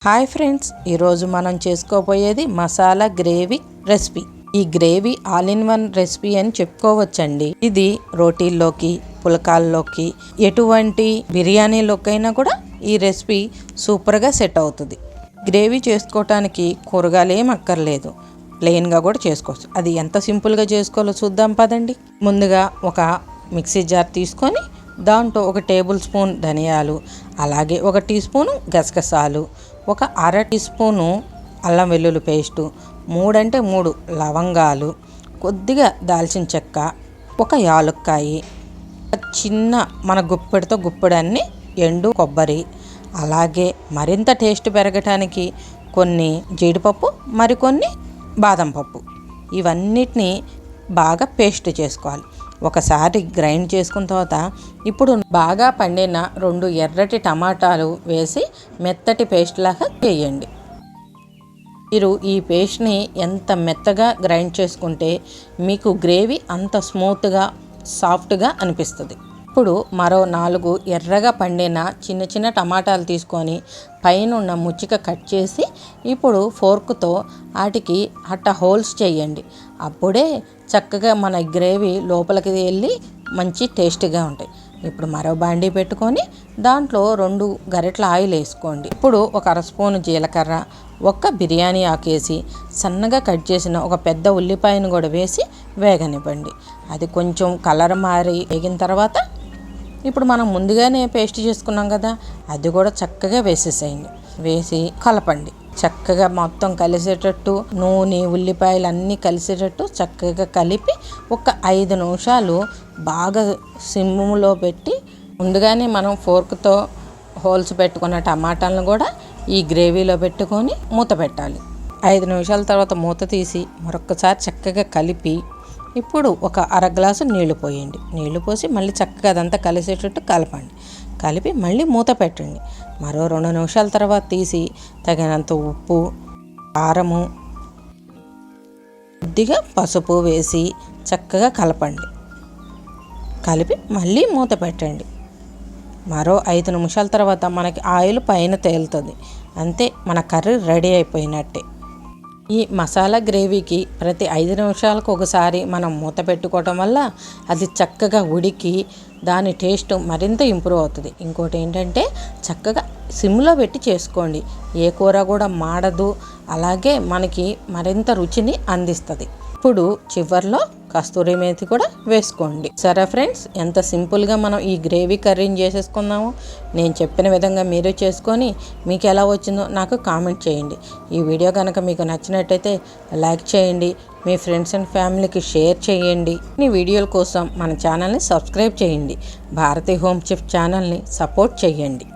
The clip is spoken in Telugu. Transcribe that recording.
హాయ్ ఫ్రెండ్స్, ఈరోజు మనం చేసుకోబోయేది మసాలా గ్రేవీ రెసిపీ. ఈ gravy all in one recipe అని చెప్పుకోవచ్చండి. ఇది రోటీల్లోకి, పులకాల్లోకి, ఎటువంటి బిర్యానీలోకైనా కూడా ఈ రెసిపీ సూపర్గా సెట్ అవుతుంది. గ్రేవీ చేసుకోవటానికి కూరగాయలు ఏం అక్కర్లేదు, ప్లెయిన్గా కూడా చేసుకోవచ్చు. అది ఎంత సింపుల్గా చేసుకోవాలో చూద్దాం పదండి. ముందుగా ఒక మిక్సీ జార్ తీసుకొని దాంట్లో 1 టేబుల్ స్పూన్ ధనియాలు, అలాగే 1 టీ స్పూను గసగసాలు, ఒక అర టీ స్పూను అల్లం వెల్లుల్లి పేస్టు, 3 అంటే 3 లవంగాలు, కొద్దిగా దాల్చిన చెక్క, ఒక యాలుక్కాయి, చిన్న మన గుప్పెడితో గుప్పెడన్ని ఎండు కొబ్బరి, అలాగే మరింత టేస్ట్ పెరగటానికి కొన్ని జీడిపప్పు, మరికొన్ని బాదం పప్పు, ఇవన్నిటిని బాగా పేస్ట్ చేసుకోవాలి. ఒకసారి గ్రైండ్ చేసుకున్న తర్వాత ఇప్పుడు బాగా పండిన 2 ఎర్రటి టమాటాలు వేసి మెత్తటి పేస్ట్ లాగా చేయండి. మీరు ఈ పేస్ట్ని ఎంత మెత్తగా గ్రైండ్ చేసుకుంటే మీకు గ్రేవీ అంత స్మూత్గా సాఫ్ట్గా అనిపిస్తుంది. ఇప్పుడు మరో 4 ఎర్రగా పండిన చిన్న చిన్న టమాటాలు తీసుకొని పైన ఉన్న ముచ్చిక కట్ చేసి ఇప్పుడు ఫోర్క్తో వాటికి హోల్స్ చేయండి. అప్పుడే చక్కగా మన గ్రేవీ లోపలికి వెళ్ళి మంచి టేస్ట్గా ఉంటాయి. ఇప్పుడు మరో బాండీ పెట్టుకొని దాంట్లో 2 గరిటెల ఆయిల్ వేసుకోండి. ఇప్పుడు 1 అర స్పూను జీలకర్ర, 1 బిర్యానీ ఆకు వేసి సన్నగా కట్ చేసిన ఒక పెద్ద ఉల్లిపాయను కూడా వేసి వేగనివ్వండి. అది కొంచెం కలర్ మారి వేగిన తర్వాత ఇప్పుడు మనం ముందుగానే పేస్ట్ చేసుకున్నాం కదా, అది కూడా చక్కగా వేసేసేయండి. వేసి కలపండి. చక్కగా మొత్తం కలిసేటట్టు నూనె ఉల్లిపాయలు అన్నీ కలిసేటట్టు చక్కగా కలిపి ఒక 5 నిమిషాలు బాగా సిమ్ములో పెట్టి ముందుగానే మనం ఫోర్క్తో హోల్స్ పెట్టుకున్న టమాటాలను కూడా ఈ గ్రేవీలో పెట్టుకొని మూత పెట్టాలి. 5 నిమిషాల తర్వాత మూత తీసి మరొకసారి చక్కగా కలిపి ఇప్పుడు ఒక అర గ్లాసు నీళ్లు పోయండి. నీళ్లు పోసి మళ్ళీ చక్కగా అదంతా కలిసేటట్టు కలపండి. కలిపి మళ్ళీ మూత పెట్టండి. మరో 2 నిమిషాల తర్వాత తీసి తగినంత ఉప్పు, కారము, కొద్దిగా పసుపు వేసి చక్కగా కలపండి. కలిపి మళ్ళీ మూత పెట్టండి. మరో 5 నిమిషాల తర్వాత మనకి ఆయిల్ పైన తేలుతుంది. అంతే, మన కర్రీ రెడీ అయిపోయినట్టే. ఈ మసాలా గ్రేవీకి ప్రతి 5 నిమిషాలకు ఒకసారి మనం మూత పెట్టుకోవటం వల్ల అది చక్కగా ఉడికి దాని టేస్ట్ మరింత ఇంప్రూవ్ అవుతుంది. ఇంకోటి ఏంటంటే చక్కగా సిమ్లో పెట్టి చేసుకోండి. ఏ కూర కూడా మాడదు, అలాగే మనకి మరింత రుచిని అందిస్తుంది. ఇప్పుడు చివర్లో కస్తూరి మేతి కూడా వేసుకోండి. సరే ఫ్రెండ్స్, ఎంత సింపుల్గా మనం ఈ గ్రేవీ కర్రీని చేసేసుకున్నాము. నేను చెప్పిన విధంగా మీరు చేసుకొని మీకు ఎలా వచ్చిందో నాకు కామెంట్ చేయండి. ఈ వీడియో కనుక మీకు నచ్చినట్టయితే లైక్ చేయండి, మీ ఫ్రెండ్స్ అండ్ ఫ్యామిలీకి షేర్ చేయండి. ఈ వీడియోల కోసం మన ఛానల్ని సబ్స్క్రైబ్ చేయండి. భారతి హోమ్ చెఫ్ ఛానల్ని సపోర్ట్ చేయండి.